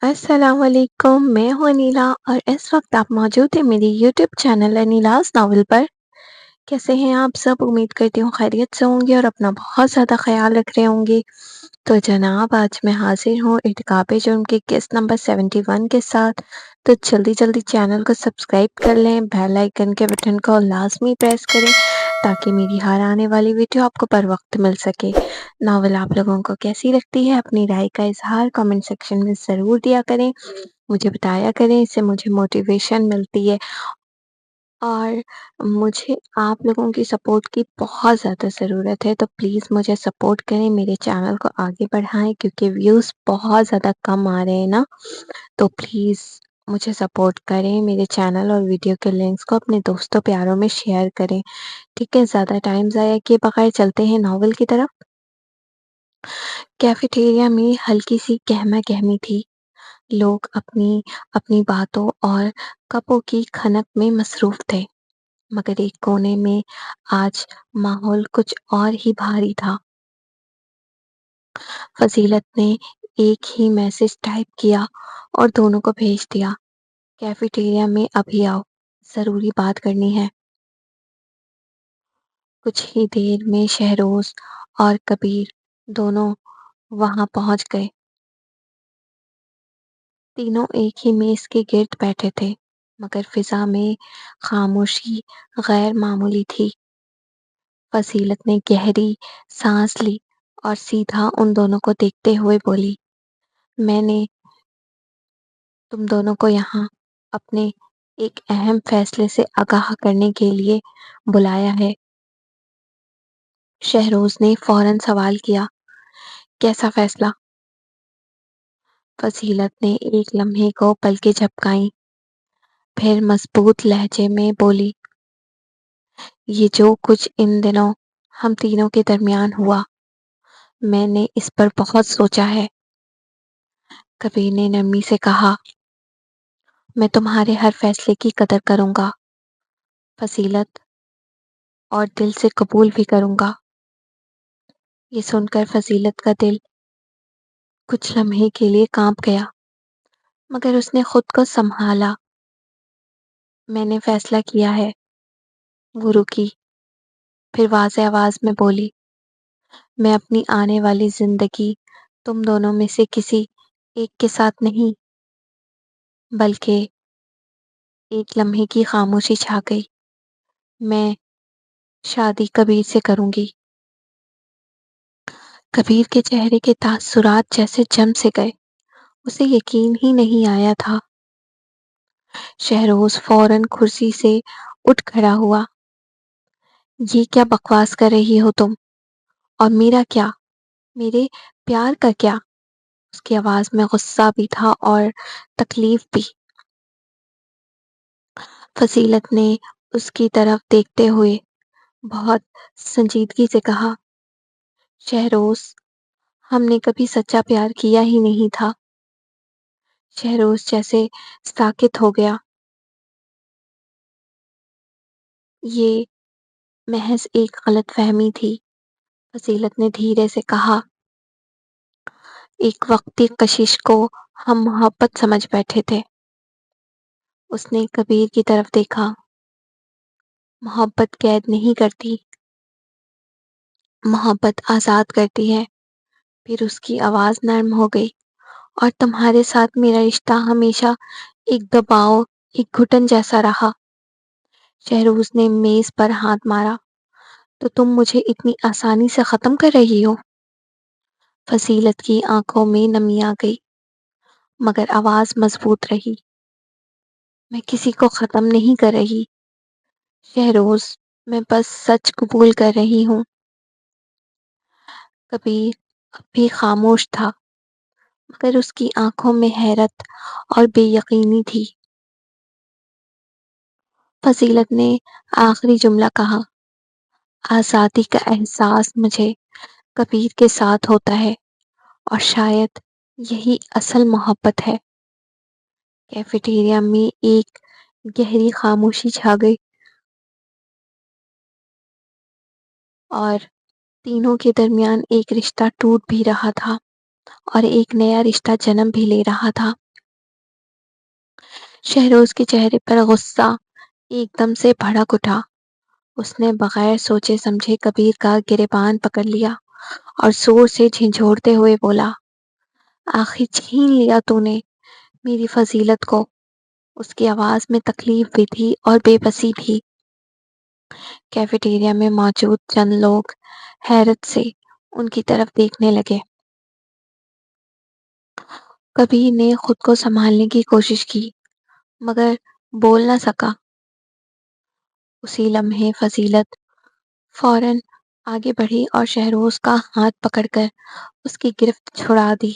السلام علیکم، میں ہوں انیلا اور اس وقت آپ موجود ہیں میری یوٹیوب چینل انیلاز ناول پر۔ کیسے ہیں آپ سب؟ امید کرتی ہوں خیریت سے ہوں گے اور اپنا بہت زیادہ خیال رکھ رہے ہوں گے۔ تو جناب آج میں حاضر ہوں ارتکاب جرم کے کیس نمبر 71 کے ساتھ۔ تو جلدی جلدی چینل کو سبسکرائب کر لیں، بیل آئیکن کے بٹن کو لازمی پریس کریں تاکہ میری ہر آنے والی ویڈیو آپ کو پر وقت مل سکے۔ ناول آپ لوگوں کو کیسی لگتی ہے اپنی رائے کا اظہار کامنٹ سیکشن میں ضرور دیا کریں، مجھے بتایا کریں، اس سے مجھے موٹیویشن ملتی ہے اور مجھے آپ لوگوں کی سپورٹ کی بہت زیادہ ضرورت ہے۔ تو پلیز مجھے سپورٹ کریں، میرے چینل کو آگے بڑھائیں کیونکہ ویوز بہت زیادہ کم آ رہے ہیں نا۔ تو پلیز مجھے سپورٹ کریں، میرے چینل اور ویڈیو کے لنکس کو اپنے دوستوں پیاروں میں شیئر کریں، ٹھیک ہے؟ زیادہ ٹائم ضائع کیے بغیر چلتے ہیں ناول کی طرف۔ کیفیٹیریا میں ہلکی سی کہما کہمی تھی، لوگ اپنی اپنی باتوں اور کپوں کی کھنک میں مصروف تھے، مگر ایک کونے میں آج ماحول کچھ اور ہی بھاری تھا۔ فضیلت نے ایک ہی میسج ٹائپ کیا اور دونوں کو بھیج دیا، کیفیٹیریا میں ابھی آؤ، ضروری بات کرنی ہے۔ کچھ ہی دیر میں شہروز اور کبیر دونوں وہاں پہنچ گئے۔ تینوں ایک ہی میز کے گرد بیٹھے تھے، مگر فضا میں خاموشی غیر معمولی تھی۔ فضیلت نے گہری سانس لی اور سیدھا ان دونوں کو دیکھتے ہوئے بولی، میں نے تم دونوں کو یہاں اپنے ایک اہم فیصلے سے آگاہ کرنے کے لیے بلایا ہے۔ شہروز نے فوراً سوال کیا، کیسا فیصلہ؟ فضیلت نے ایک لمحے کو پلکیں جھپکائیں، پھر مضبوط لہجے میں بولی، یہ جو کچھ ان دنوں ہم تینوں کے درمیان ہوا، میں نے اس پر بہت سوچا ہے۔ کبیر نے نرمی سے کہا، میں تمہارے ہر فیصلے کی قدر کروں گا فضیلت، اور دل سے قبول بھی کروں گا۔ یہ سن کر فضیلت کا دل کچھ لمحے کے لیے کانپ گیا، مگر اس نے خود کو سنبھالا۔ میں نے فیصلہ کیا ہے، وہ رکی، پھر واضح آواز میں بولی، میں اپنی آنے والی زندگی تم دونوں میں سے کسی ایک کے ساتھ نہیں، بلکہ ایک لمحے کی خاموشی چھا گئی، میں شادی کبیر سے کروں گی۔ کبیر کے چہرے کے تاثرات جیسے جم سے گئے، اسے یقین ہی نہیں آیا تھا۔ شہروز فوراً کرسی سے اٹھ کھڑا ہوا، یہ کیا بکواس کر رہی ہو تم؟ اور میرا کیا؟ میرے پیار کا کیا؟ اس کی آواز میں غصہ بھی تھا اور تکلیف بھی۔ فضیلت نے اس کی طرف دیکھتے ہوئے بہت سنجیدگی سے کہا، شہروز، ہم نے کبھی سچا پیار کیا ہی نہیں تھا۔ شہروز جیسے ساکت ہو گیا، یہ محض ایک غلط فہمی تھی، فضیلت نے دھیرے سے کہا، ایک وقتی کشش کو ہم محبت سمجھ بیٹھے تھے۔ اس نے کبیر کی طرف دیکھا، محبت قید نہیں کرتی، محبت آزاد کرتی ہے۔ پھر اس کی آواز نرم ہو گئی، اور تمہارے ساتھ میرا رشتہ ہمیشہ ایک دباؤ، ایک گھٹن جیسا رہا۔ شہروز نے میز پر ہاتھ مارا، تو تم مجھے اتنی آسانی سے ختم کر رہی ہو؟ فضیلت کی آنکھوں میں نمی آ گئی، مگر آواز مضبوط رہی، میں کسی کو ختم نہیں کر رہی شہروز، میں بس سچ قبول کر رہی ہوں۔ کبیر اب بھی خاموش تھا، مگر اس کی آنکھوں میں حیرت اور بے یقینی تھی۔ فضیلت نے آخری جملہ کہا، آزادی کا احساس مجھے کبیر کے ساتھ ہوتا ہے، اور شاید یہی اصل محبت ہے۔ کیفیٹیریا میں ایک گہری خاموشی چھا گئی، اور تینوں کے درمیان ایک رشتہ ٹوٹ بھی رہا تھا اور ایک نیا رشتہ جنم بھی لے رہا تھا۔ شہروز کے چہرے پر غصہ ایک دم سے بھڑک اٹھا۔ اس نے بغیر سوچے سمجھے کبیر کا گریبان پکڑ لیا اور زور سے جھنجھوڑتے ہوئے بولا، آخر چھین لیا تو نے میری فضیلت کو۔ اس کی آواز میں تکلیف بھی تھی اور بے بسی بھی۔ کیفیٹیریا میں موجود چند لوگ حیرت سے ان کی طرف دیکھنے لگے۔ کبیر نے خود کو سنبھالنے کی کوشش کی مگر بول نہ سکا۔ اسی لمحے فضیلت فوراً آگے بڑھی اور شہروز کا ہاتھ پکڑ کر اس کی گرفت چھڑا دی۔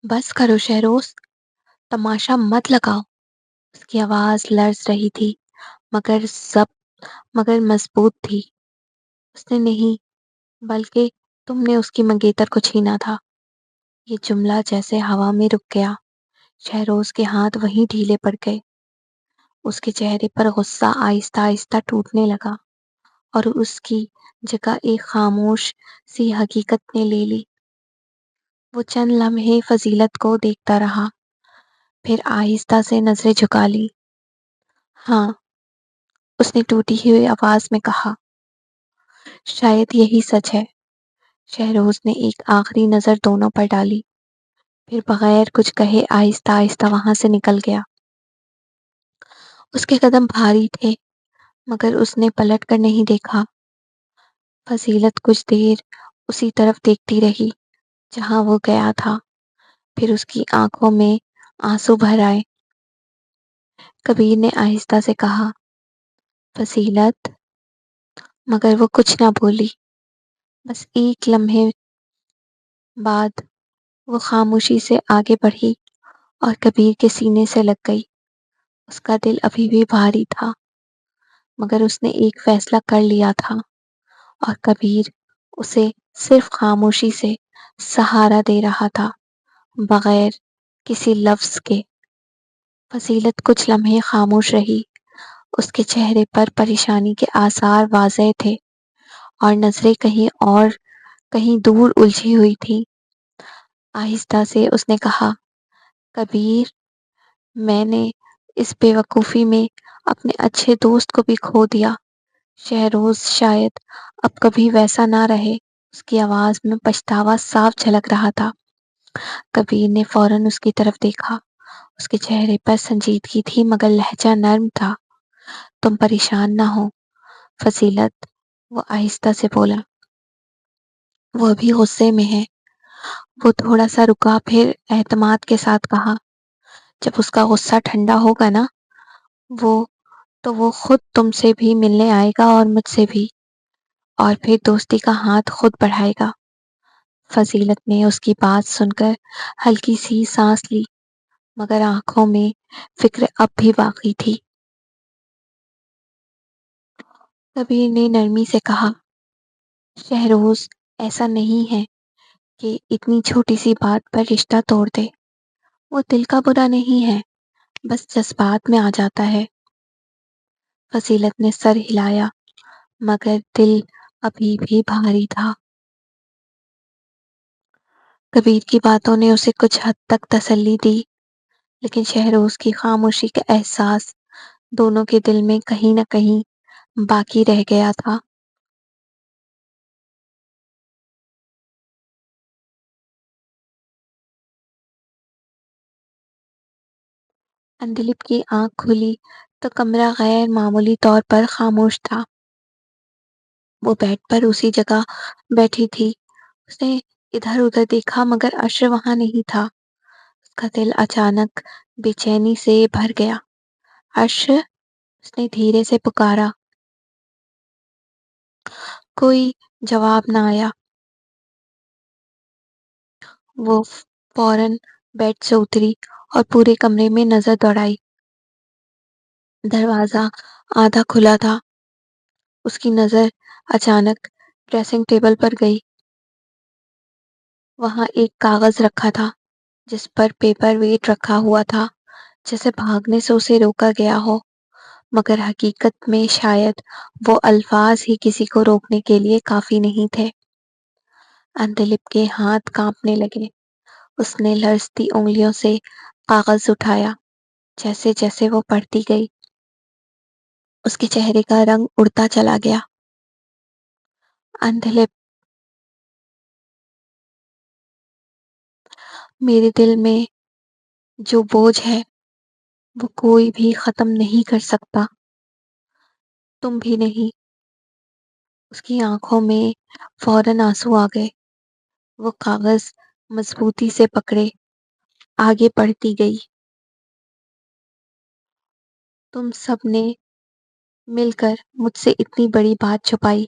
بس کرو شہروز، تماشا مت لگاؤ۔ اس کی آواز لرز رہی تھی مگر مضبوط تھی۔ اس نے نہیں بلکہ تم نے اس کی منگیتر کو چھینا تھا۔ یہ جملہ جیسے ہوا میں رک گیا۔ شہروز کے ہاتھ وہیں ڈھیلے پڑ گئے۔ اس کے چہرے پر غصہ آہستہ آہستہ ٹوٹنے لگا اور اس کی جگہ ایک خاموش سی حقیقت نے لے لی۔ وہ چند لمحے فضیلت کو دیکھتا رہا، پھر آہستہ سے نظریں جھکا لی۔ ہاں، اس نے ٹوٹی ہوئی آواز میں کہا، شاید یہی سچ ہے۔ شہروز نے ایک آخری نظر دونوں پر ڈالی، پھر بغیر کچھ کہے آہستہ آہستہ وہاں سے نکل گیا۔ اس کے قدم بھاری تھے مگر اس نے پلٹ کر نہیں دیکھا۔ فضیلت کچھ دیر اسی طرف دیکھتی رہی جہاں وہ گیا تھا، پھر اس کی آنکھوں میں آنسو بھر آئے۔ کبیر نے آہستہ سے کہا، فضیلت، مگر وہ کچھ نہ بولی۔ بس ایک لمحے بعد وہ خاموشی سے آگے بڑھی اور کبیر کے سینے سے لگ گئی۔ اس کا دل ابھی بھی بھاری تھا مگر اس نے ایک فیصلہ کر لیا تھا اور کبیر اسے صرف خاموشی سے سہارا دے رہا تھا بغیر کسی لفظ کے۔ فضیلت کچھ لمحے خاموش رہی۔ اس کے چہرے پر پریشانی کے آثار واضح تھے اور نظریں کہیں دور الجھی ہوئی تھی۔ آہستہ سے اس نے کہا، کبیر، میں نے اس بے وقوفی میں اپنے اچھے دوست کو بھی کھو دیا۔ شہروز شاید اب کبھی ویسا نہ رہے۔ اس کی آواز میں پچھتاوا صاف جھلک رہا تھا۔ کبیر نے فوراً اس کی طرف دیکھا۔ اس کے چہرے پر سنجیدگی تھی مگر لہجہ نرم تھا۔ تم پریشان نہ ہو فضیلت، وہ آہستہ سے بولا۔ وہ ابھی غصے میں ہے۔ وہ تھوڑا سا رکا پھر اعتماد کے ساتھ کہا، جب اس کا غصہ ٹھنڈا ہوگا نا وہ خود تم سے بھی ملنے آئے گا اور مجھ سے بھی، اور پھر دوستی کا ہاتھ خود بڑھائے گا۔ فضیلت نے اس کی بات سن کر ہلکی سی سانس لی مگر آنکھوں میں فکر اب بھی باقی تھی۔ کبیر نے نرمی سے کہا، شہروز، ایسا نہیں ہے کہ اتنی چھوٹی سی بات پر رشتہ توڑ دے۔ وہ دل کا برا نہیں ہے، بس جذبات میں آ جاتا ہے۔ فضیلت نے سر ہلایا مگر دل ابھی بھی بھاری تھا۔ کبیر کی باتوں نے اسے کچھ حد تک تسلی دی لیکن شہروز کی خاموشی کا احساس دونوں کے دل میں کہیں نہ کہیں باقی رہ گیا تھا۔ اندلپ کی آنکھ کھلی تو کمرہ غیر معمولی طور پر خاموش تھا۔ وہ بیڈ پر اسی جگہ بیٹھی تھی۔ اس نے ادھر ادھر دیکھا مگر عرش وہاں نہیں تھا۔ اس کا دل اچانک بے چینی سے بھر گیا۔ عرش، اس نے دھیرے سے پکارا۔ کوئی جواب نہ آیا۔ وہ فوراً بیڈ سے اتری اور پورے کمرے میں نظر دوڑائی۔ دروازہ آدھا کھلا تھا۔ اس کی نظر اچانک ڈریسنگ ٹیبل پر گئی۔ وہاں ایک کاغذ رکھا تھا جس پر پیپر ویٹ رکھا ہوا تھا، جیسے بھاگنے سے اسے روکا گیا ہو مگر حقیقت میں شاید وہ الفاظ ہی کسی کو روکنے کے لیے کافی نہیں تھے۔ اندلپ کے ہاتھ کانپنے لگے۔ اس نے لرزتی انگلیوں سے کاغذ اٹھایا جیسے جیسے وہ پڑھتی گئی اس کے چہرے کا رنگ اڑتا چلا گیا۔ اندھلپ، میرے دل میں جو بوجھ ہے وہ کوئی بھی ختم نہیں کر سکتا، تم بھی نہیں۔ اس کی آنکھوں میں فوراً آنسو آ گئے۔ وہ کاغذ مضبوطی سے پکڑے آگے بڑھتی گئی۔ تم سب نے مل کر مجھ سے اتنی بڑی بات چھپائی،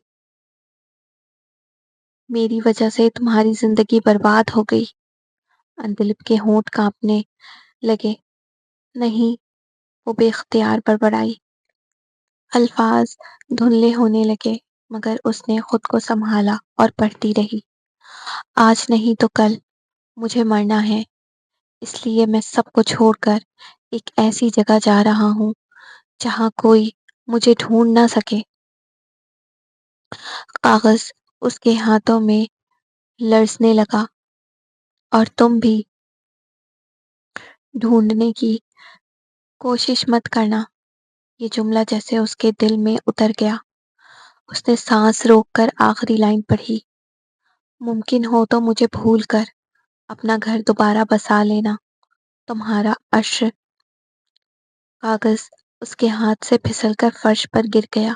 میری وجہ سے تمہاری زندگی برباد ہو گئی۔ اندلپ کے ہونٹ کانپنے لگے۔ نہیں، وہ بے اختیار بڑبڑائی۔ الفاظ دھندلے ہونے لگے، مگر اس نے خود کو سنبھالا اور پڑھتی رہی۔ آج نہیں تو کل مجھے مرنا ہے، اس لیے میں سب کو چھوڑ کر ایک ایسی جگہ جا رہا ہوں جہاں کوئی مجھے ڈھونڈ نہ سکے۔ کاغذ اس کے ہاتھوں میں لرزنے لگا۔ اور تم بھی ڈھونڈنے کی کوشش مت کرنا۔ یہ جملہ جیسے اس کے دل میں اتر گیا۔ اس نے سانس روک کر آخری لائن پڑھی۔ ممکن ہو تو مجھے بھول کر اپنا گھر دوبارہ بسا لینا، تمہارا عشر۔ کاغذ اس کے ہاتھ سے پھسل کر فرش پر گر گیا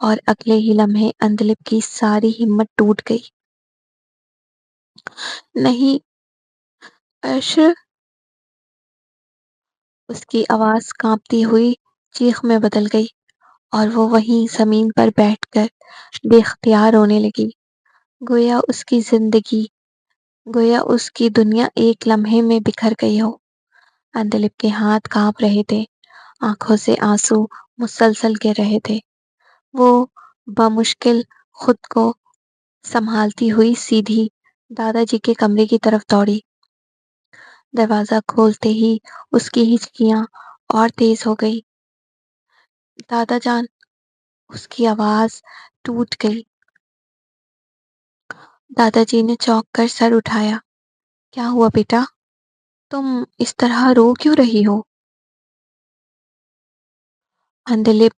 اور اگلے ہی لمحے اندلپ کی ساری ہمت ٹوٹ گئی۔ نہیں، عشر! اس کی آواز کانپتی ہوئی چیخ میں بدل گئی اور وہ وہیں زمین پر بیٹھ کر بے اختیار رونے لگی، گویا اس کی دنیا ایک لمحے میں بکھر گئی ہو۔ اندلپ کے ہاتھ کانپ رہے تھے، آنکھوں سے آنسو مسلسل گر رہے تھے۔ وہ بمشکل خود کو سنبھالتی ہوئی سیدھی دادا جی کے کمرے کی طرف دوڑی۔ دروازہ کھولتے ہی اس کی ہچکیاں اور تیز ہو گئی۔ دادا جان! اس کی آواز ٹوٹ گئی۔ دادا جی نے چونک کر سر اٹھایا۔ کیا ہوا بیٹا؟ تم اس طرح رو کیوں رہی ہو؟ اندلپ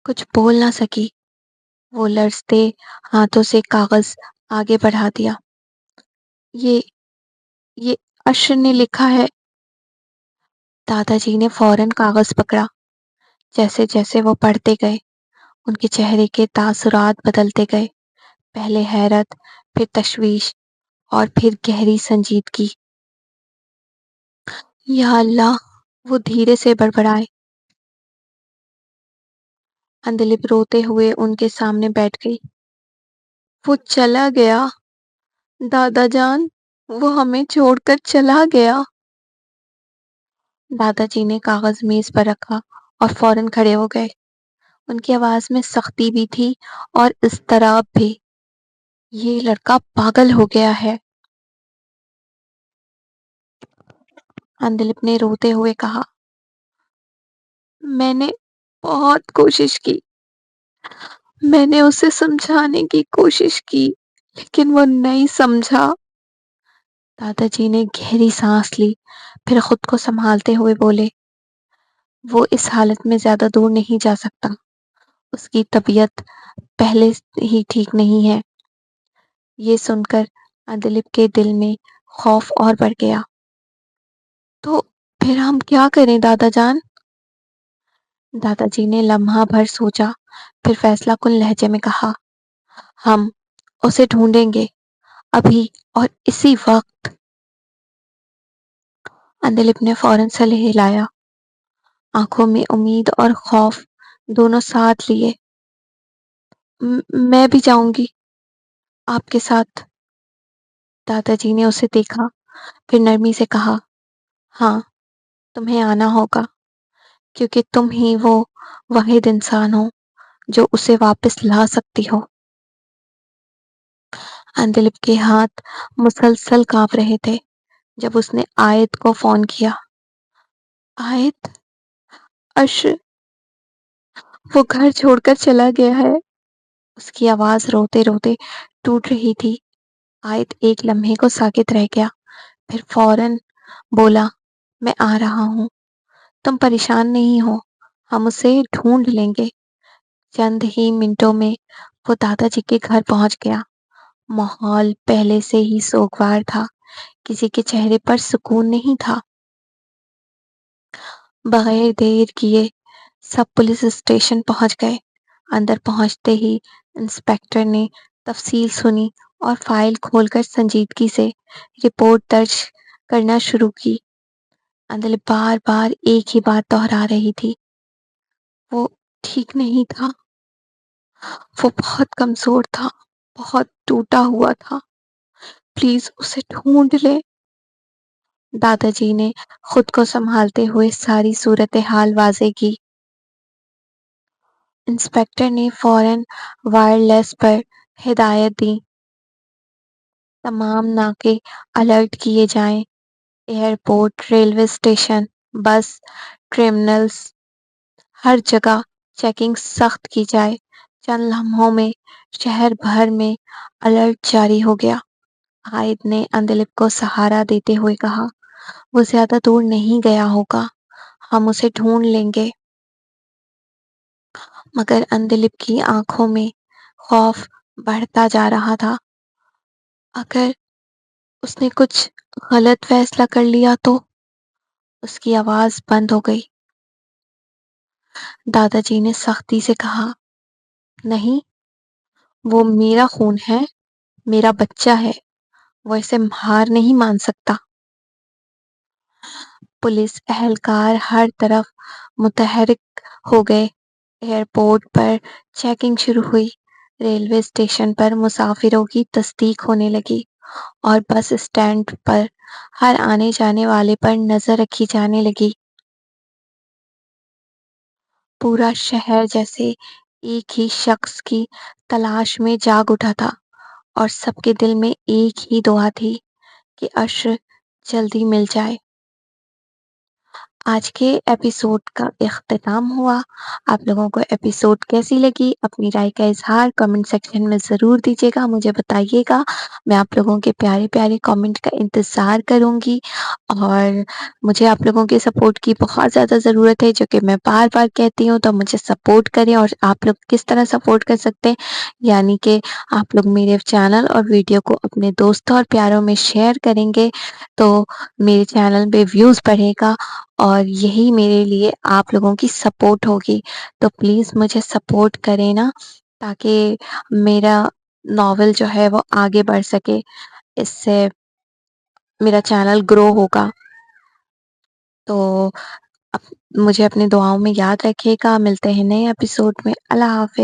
کچھ بول نہ سکی۔ وہ لرزتے ہاتھوں سے کاغذ آگے بڑھا دیا۔ یہ عشر نے لکھا ہے۔ دادا جی نے فوراً کاغذ پکڑا۔ جیسے جیسے وہ پڑھتے گئے ان کے چہرے کے تاثرات بدلتے گئے، پہلے حیرت، پھر تشویش اور پھر گہری سنجیدگی۔ یا اللہ! وہ دھیرے سے بڑبڑائے۔ اندلپ روتے ہوئے ان کے سامنے بیٹھ گئی۔ وہ چلا گیا دادا جان، وہ ہمیں چھوڑ کر چلا گیا۔ دادا جی نے کاغذ میز پر رکھا اور فوراً کھڑے ہو گئے۔ ان کی آواز میں سختی بھی تھی اور اضطراب بھی۔ یہ لڑکا پاگل ہو گیا ہے، اندلپ نے روتے ہوئے کہا۔ میں نے بہت کوشش کی، میں نے اسے سمجھانے کی کوشش کی، لیکن وہ نہیں سمجھا۔ دادا جی نے گہری سانس لی، پھر خود کو سنبھالتے ہوئے بولے، وہ اس حالت میں زیادہ دور نہیں جا سکتا، اس کی طبیعت پہلے ہی ٹھیک نہیں ہے۔ یہ سن کر اندلپ کے دل میں خوف اور بڑھ گیا۔ تو پھر ہم کیا کریں دادا جان؟ دادا جی نے لمحہ بھر سوچا، پھر فیصلہ کن لہجے میں کہا، ہم اسے ڈھونڈیں گے، ابھی اور اسی وقت۔ اندلپ نے فوراً سر ہلایا، آنکھوں میں امید اور خوف دونوں ساتھ لیے۔ میں بھی جاؤں گی آپ کے ساتھ۔ دادا جی نے اسے دیکھا، پھر نرمی سے کہا، ہاں، تمہیں آنا ہوگا، کیونکہ تم ہی وہ واحد انسان ہو جو اسے واپس لا سکتی ہو۔ اندلپ کے ہاتھ مسلسل کانپ رہے تھے جب اس نے آیت کو فون کیا۔ آیت! عشر! وہ گھر چھوڑ کر چلا گیا ہے۔ اس کی آواز روتے روتے ٹوٹ رہی تھی۔ آیت ایک لمحے کو ساکت رہ گیا، پھر فوراً بولا، میں آ رہا ہوں۔ تم پریشان نہیں ہو، ہم اسے ڈھونڈ لیں گے۔ چند ہی منٹوں میں وہ دادا جی کے گھر پہنچ گیا۔ ماحول پہلے سے ہی سوگوار تھا، کسی کے چہرے پر سکون نہیں تھا۔ بغیر دیر کیے سب پولیس اسٹیشن پہنچ گئے۔ اندر پہنچتے ہی انسپکٹر نے تفصیل سنی اور فائل کھول کر سنجیدگی سے رپورٹ درج کرنا شروع کی۔ اندر بار بار ایک ہی بات دہرا رہی تھی، وہ ٹھیک نہیں تھا، وہ بہت کمزور تھا، بہت ٹوٹا ہوا تھا، پلیز اسے ڈھونڈ لے۔ دادا جی نے خود کو سنبھالتے ہوئے ساری صورتحال واضح کی۔ انسپکٹر نے فوراً وائرلیس پر ہدایت دی، تمام ناکے الرٹ کیے جائیں، ایئرپورٹ، ریلوے اسٹیشن، بس ٹرمینلز، ہر جگہ چیکنگ سخت کی جائے۔ چند لمحوں میں شہر بھر میں الرٹ جاری ہو گیا۔ عائد نے اندلپ کو سہارا دیتے ہوئے کہا، وہ زیادہ دور نہیں گیا ہوگا، ہم اسے ڈھونڈ لیں گے۔ مگر اندلپ کی آنکھوں میں خوف بڑھتا جا رہا تھا۔ اگر اس نے کچھ غلط فیصلہ کر لیا تو؟ اس کی آواز بند ہو گئی۔ دادا جی نے سختی سے کہا، نہیں، وہ میرا خون ہے، میرا بچہ ہے، وہ اسے ہار نہیں مان سکتا۔ پولیس اہلکار ہر طرف متحرک ہو گئے۔ ایئرپورٹ پر چیکنگ شروع ہوئی، ریلوے اسٹیشن پر مسافروں کی تصدیق ہونے لگی اور بس اسٹینڈ پر ہر آنے جانے والے پر نظر رکھی جانے لگی۔ پورا شہر جیسے ایک ہی شخص کی تلاش میں جاگ اٹھا تھا اور سب کے دل میں ایک ہی دعا تھی کہ عشر جلدی مل جائے۔ آج کے ایپیسوڈ کا اختتام ہوا۔ آپ لوگوں کو ایپیسوڈ کیسی لگی؟ اپنی رائے کا اظہار کمنٹ سیکشن میں ضرور دیجیے گا، مجھے بتائیے گا۔ میں آپ لوگوں کے پیارے پیارے کمنٹ کا انتظار کروں گی اور مجھے آپ لوگوں کے سپورٹ کی بہت زیادہ ضرورت ہے، جو کہ میں بار بار کہتی ہوں، تو مجھے سپورٹ کریں۔ اور آپ لوگ کس طرح سپورٹ کر سکتے ہیں، یعنی کہ آپ لوگ میرے چینل اور ویڈیو کو اپنے دوستوں اور پیاروں میں شیئر کریں گے تو میرے چینل پہ ویوز بڑھے گا اور یہی میرے لیے آپ لوگوں کی سپورٹ ہوگی۔ تو پلیز مجھے سپورٹ کریں نا، تاکہ میرا ناول جو ہے وہ آگے بڑھ سکے، اس سے میرا چینل گرو ہوگا۔ تو مجھے اپنے دعاؤں میں یاد رکھیے گا۔ ملتے ہیں نئے ایپیسوڈ میں۔ اللہ حافظ۔